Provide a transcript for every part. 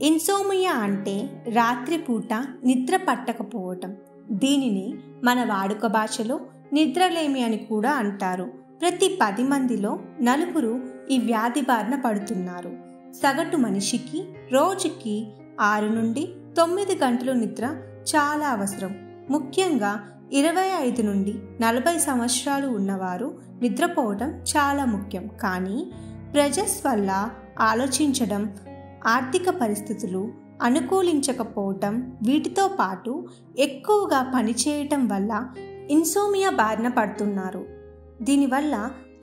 Insomnia అంటే రాత్రిపూట నిద్ర పట్టకపోవటం. దీనిని మన వాడుక భాషలో నిద్రలేమి అని కూడా అంటారు. ప్రతి 10 మందిలో 4 ఈ వ్యాధి బారిన పడుతున్నారు. సగటు మనిషికి రోజుకి 6 నుండి 9 గంటలు నిద్ర చాలా అవసరం. ముఖ్యంగా 25 నుండి 40 సంవత్సరాలు ఉన్నవారు నిద్రపోవటం చాలా ముఖ్యం. కానీ ప్రెజర్స్ వల్ల ఆలోచించడం, ఆర్థిక పరిస్థితులు అనుకూలించకపోవటం, వీటితో పాటు ఎక్కువగా పనిచేయటం వల్ల ఇన్సోమియా బారిన పడుతున్నారు. దీనివల్ల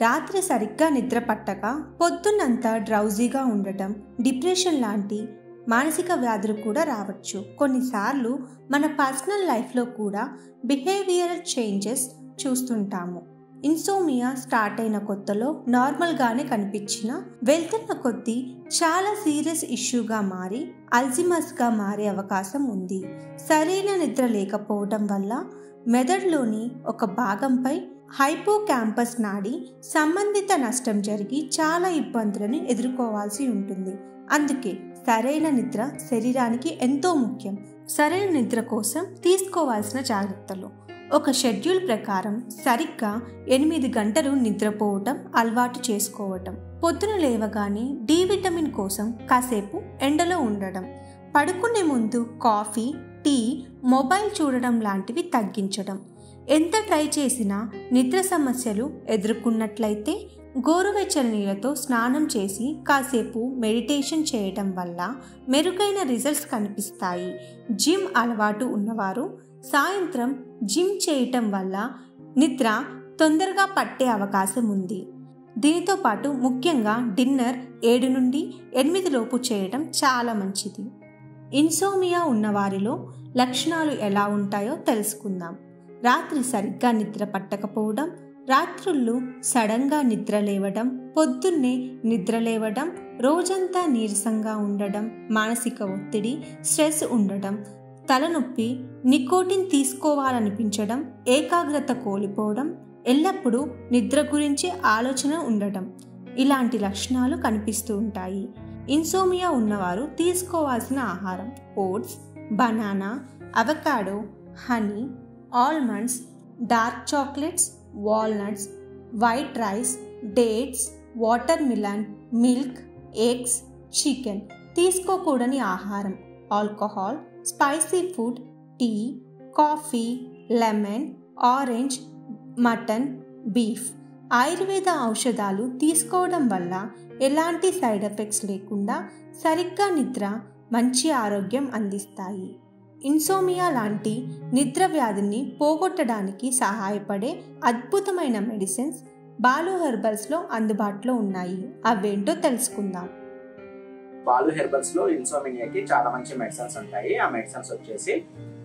రాత్రి సరిగ్గా నిద్ర పట్టక పొద్దున్నంతా డ్రౌజీగా ఉండటం, డిప్రెషన్ లాంటి మానసిక వ్యాధులు కూడా రావచ్చు. కొన్నిసార్లు మన పర్సనల్ లైఫ్లో కూడా బిహేవియరల్ చేంజెస్ చూస్తుంటాము. ఇన్సోమియా స్టార్ట్ అయిన కొత్తలో నార్మల్గానే కనిపించిన వెళ్తున్న కొద్దీ చాలా సీరియస్ ఇష్యూగా మారి అల్జిమర్స్గా మారే అవకాశం ఉంది. సరైన నిద్ర లేకపోవడం వల్ల మెదడులోని ఒక భాగంపై హైపోకాంపస్ నాడి సంబంధిత నష్టం జరిగి చాలా ఇబ్బందులను ఎదుర్కోవాల్సి ఉంటుంది. అందుకే సరైన నిద్ర శరీరానికి ఎంతో ముఖ్యం. సరైన నిద్ర కోసం తీసుకోవాల్సిన జాగ్రత్తలు: ఒక షెడ్యూల్ ప్రకారం సరిగ్గా 8 గంటలు నిద్రపోవటం అలవాటు చేసుకోవటం. పొద్దున లేవగానే డి విటమిన్ కోసం కాసేపు ఎండలో ఉండడం. పడుకునే ముందు కాఫీ, టీ, మొబైల్ చూడడం లాంటివి తగ్గించడం. ఎంత ట్రై చేసినా నిద్ర సమస్యలు ఎదుర్కొన్నట్లయితే గోరువెచ్చని నీళ్ళతో స్నానం చేసి కాసేపు మెడిటేషన్ చేయడం వల్ల మెరుగైన రిజల్ట్స్ కనిపిస్తాయి. జిమ్ అలవాటు ఉన్నవారు సాయంత్రం జిమ్ చేయటం వల్ల నిద్ర తొందరగా పట్టే అవకాశం ఉంది. దీనితో పాటు ముఖ్యంగా డిన్నర్ 7 నుండి 8 లోపు చేయడం చాలా మంచిది. ఇన్సోమియా ఉన్నవారిలో లక్షణాలు ఎలా ఉంటాయో తెలుసుకుందాం. రాత్రి సరిగ్గా నిద్ర పట్టకపోవడం, రాత్రుళ్ళు సడన్గా నిద్ర లేవడం, పొద్దున్నే నిద్ర లేవడం, రోజంతా నీరసంగా ఉండడం, మానసిక ఒత్తిడి, స్ట్రెస్ ఉండడం, తలనొప్పి, నికోటిన్ తీసుకోవాలనిపించడం, ఏకాగ్రత కోల్పోవడం, ఎల్లప్పుడూ నిద్ర గురించి ఆలోచన ఉండటం, ఇలాంటి లక్షణాలు కనిపిస్తూ ఉంటాయి. ఇన్సోమియా ఉన్నవారు తీసుకోవాల్సిన ఆహారం: oats, banana, avocado, honey, almonds, dark chocolates, walnuts, white rice, dates, watermelon, milk, eggs, chicken. తీసుకోకూడని ఆహారం: alcohol, spicy food, tea, coffee, lemon, orange, mutton, beef. Ayurveda ఔషధాలు తీసుకోవడం వల్ల ఎలాంటి సైడ్ ఎఫెక్ట్స్ లేకుండా సరిగ్గా నిద్ర, మంచి ఆరోగ్యం అందిస్తాయి. ఇన్సోమియా లాంటి నిద్ర వ్యాధిని పోగొట్టడానికి సహాయపడే అద్భుతమైన మెడిసిన్స్ బాలు హెర్బల్స్లో అందుబాటులో ఉన్నాయి. అవేంటో తెలుసుకుందాం. బాలు హెర్బల్స్లో ఇన్సోమియాకి చాలా మంచి మెడిసిన్స్ ఉంటాయి. ఆ మెడిసిన్స్ వచ్చేసి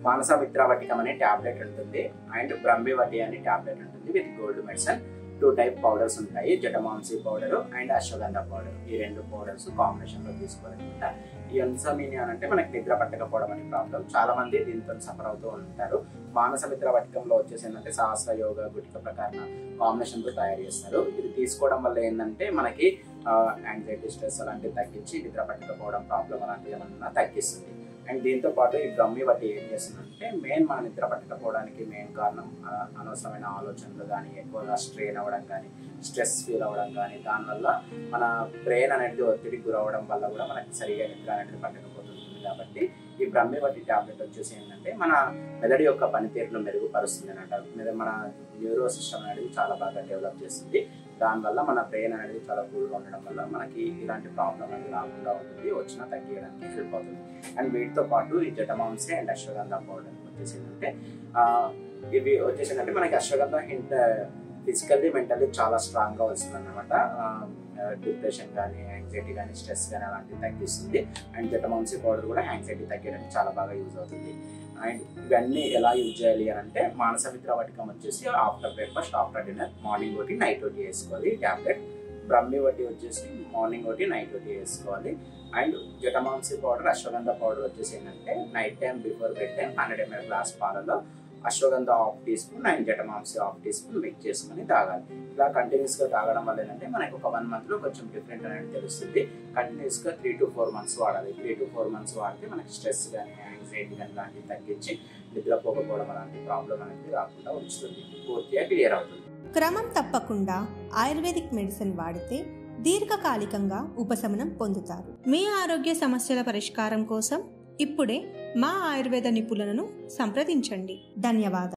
మానస మిత్రవటికం అనే టాబ్లెట్ ఉంటుంది, అండ్ బ్రహ్మివటి అనే టాబ్లెట్ ఉంటుంది with gold medicine. 2 type powders ఉంటాయి: జటమాంసి పౌడర్ అండ్ అశ్వగంధ పౌడర్. ఈ 2 పౌడర్స్ కాంబినేషన్ లో తీసుకోవాలన్నమాట. ఈ ఇన్సోమియా అంటే మనకి నిద్ర పట్టకపోవడం అనే ప్రాబ్లం. చాలా మంది దీంతో సఫర్ అవుతూ ఉంటారు. మానస మిత్రవటికంలో వచ్చేసి ఏంటంటే సహస్ర యోగ గుటిక ప్రకారం కాంబినేషన్ తో తయారు చేస్తారు. ఇది తీసుకోవడం వల్ల ఏంటంటే మనకి యాంగ్జైటీ, స్ట్రెస్ అలాంటివి తగ్గించి నిద్ర పట్టకపోవడం ప్రాబ్లం అలాంటివి ఏమన్నా తగ్గిస్తుంది. అండ్ దీంతో పాటు ఈ బ్రహ్మివటి ఏం చేస్తుందంటే మన నిద్ర పట్టకపోవడానికి మెయిన్ కారణం అనవసరమైన ఆలోచనలు కానీ, ఎక్కువగా స్ట్రెయిన్ అవ్వడం కానీ, స్ట్రెస్ ఫీల్ అవ్వడం కానీ, దానివల్ల మన బ్రెయిన్ అనేది ఒత్తిడికి గురవడం వల్ల కూడా మనకి సరిగా నిద్ర అనేది పట్టకపోతుంది. కాబట్టి ఈ బ్రహ్మివటి టాబ్లెట్ వచ్చేసి ఏంటంటే మన మెదడు యొక్క పనితీరును మెరుగుపరుస్తుంది అని అంటారు. మన న్యూరో సిస్టమ్ అనేది చాలా బాగా డెవలప్ చేస్తుంది. దానివల్ల మన బ్రెయిన్ అనేది చాలా కూల్గా ఉండడం వల్ల మనకి ఇలాంటి ప్రాబ్లం అనేది రాకుండా ఉంటుంది, వచ్చినా తగ్గించడానికి హెల్ప్ అవుతుంది. అండ్ వీటితో పాటు ఈ జటమాంసి అండ్ అశ్వగంధ పౌడర్ వచ్చేసి ఏంటంటే ఇవి వచ్చేసి ఏంటంటే మనకి అశ్వగంధ ఫిజికల్లీ, మెంటల్లీ చాలా స్ట్రాంగ్గా వస్తుంది అన్నమాట. డిప్రెషన్ కానీ, యాంగ్జైటీ కానీ, స్ట్రెస్ కానీ అలాంటివి తగ్గిస్తుంది. అండ్ జటమాంసి పౌడర్ కూడా యాంగ్జైటీ తగ్గడానికి చాలా బాగా యూజ్ అవుతుంది. అండ్ ఇవన్నీ ఎలా యూజ్ చేయాలి అని అంటే మానస మిత్రవటికం వచ్చేసి after breakfast, after dinner, morning ఒకటి, నైట్ ఒకటి వేసుకోవాలి ట్యాబ్లెట్. బ్రహ్మివటి వచ్చేసి మార్నింగ్ ఒకటి, నైట్ ఒకటి వేసుకోవాలి. అండ్ జటమాంసి పౌడర్, అశ్వగంధ పౌడర్ వచ్చేసి ఏంటంటే night time before bedtime 100 ml glass పాలలో ashwagandha half teaspoon and జటమాంసి హాఫ్ టీ స్పూన్ మిక్స్ చేసుకుని తాగాలి. ఇలా కంటిన్యూస్గా తాగడం వల్ల ఏంటంటే మనకు ఒక 1 monthలో కొంచెం డిఫరెంట్ అనేది తెలుస్తుంది. కంటిన్యూస్గా 3 to 4 months వాడాలి. 3 to 4 months వాడితే మనకి స్ట్రెస్ కానీ యాంగ్జైటీ కానీ లాంటివి తగ్గించి నిద్రపోకపోవడం అలాంటి ప్రాబ్లం అనేది రాకుండా ఉంచుతుంది, పూర్తిగా క్లియర్ అవుతుంది. క్రమం తప్పకుండా ఆయుర్వేదిక్ మెడిసిన్ వాడితే దీర్ఘకాలికంగా ఉపశమనం పొందుతారు. మీ ఆరోగ్య సమస్యల పరిష్కారం కోసం ఇప్పుడే మా ఆయుర్వేద నిపుణులను సంప్రదించండి. ధన్యవాదాలు.